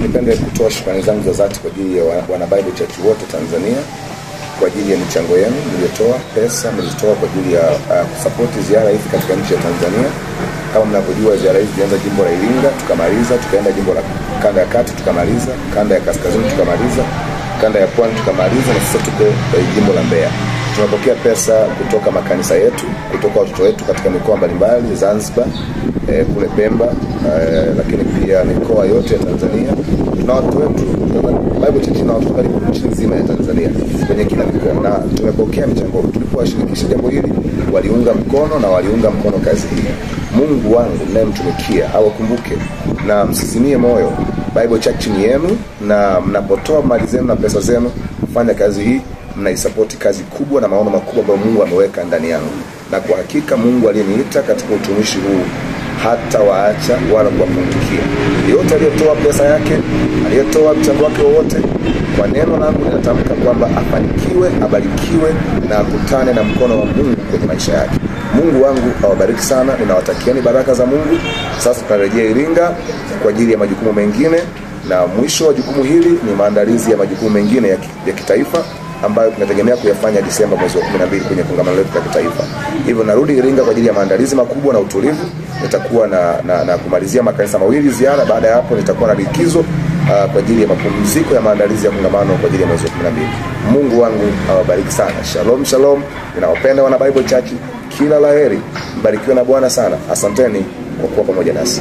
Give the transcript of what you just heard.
nipende kutoa shukrani zangu za dhati kwa ajili ya wana Bible Church wote Tanzania kwa ajili ya michango yenu mliotoa, pesa mlizitoa kwa ajili ya kusupport ziara hizi katika nchi ya Tanzania. Kama mnavyojua ziara hizi ilianza jimbo la Iringa tukamaliza, tukaenda jimbo la kanda ya kati tukamaliza, kanda ya kaskazini tukamaliza, kanda ya pwani tukamaliza, na sasa tuko jimbo la Mbeya. Tunapokea pesa kutoka makanisa yetu, kutoka watoto wetu katika mikoa mbalimbali, Zanzibar, kule Pemba, lakini pia mikoa yote ya Tanzania. Tuna watu wetu Bible Church na watu karibu nchi nzima ya Tanzania kwenye kila mikoa, na tumepokea michango. Tulipowashirikisha jambo hili waliunga mkono kazi hii. Mungu wangu mnayemtumikia awakumbuke na msisimie moyo. Bible Church ni yenu, na mnapotoa mali zenu na pesa zenu kufanya kazi hii, mnaisupport kazi kubwa na maono makubwa ambayo Mungu ameweka ndani yangu. Na kwa hakika Mungu aliyeniita katika utumishi huu hata waacha wala kuwapungukia. Yote aliyetoa pesa yake, aliyetoa mchango wake wote, kwa neno langu ninatamka kwamba afanikiwe, abarikiwe na akutane na mkono wa Mungu kwenye maisha yake. Mungu wangu awabariki sana. Ninawatakieni baraka za Mungu. Sasa tunarejea Iringa kwa ajili ya majukumu mengine, na mwisho wa jukumu hili ni maandalizi ya majukumu mengine ya kitaifa ambayo tunategemea kuyafanya Disemba mwezi wa 12 kwenye kongamano letu la kitaifa. Hivyo narudi Iringa kwa ajili ya maandalizi makubwa na utulivu. Nitakuwa na kumalizia makanisa mawili ziara. Baada ya hapo nitakuwa na likizo kwa ajili ya mapumziko ya maandalizi ya kongamano kwa ajili ya mwezi wa 12. Mungu wangu awabariki sana. Shalom shalom. Ninawapenda wana Bible Church. Kila laheri. Mbarikiwe na Bwana sana. Asanteni kwa kuwa pamoja nasi.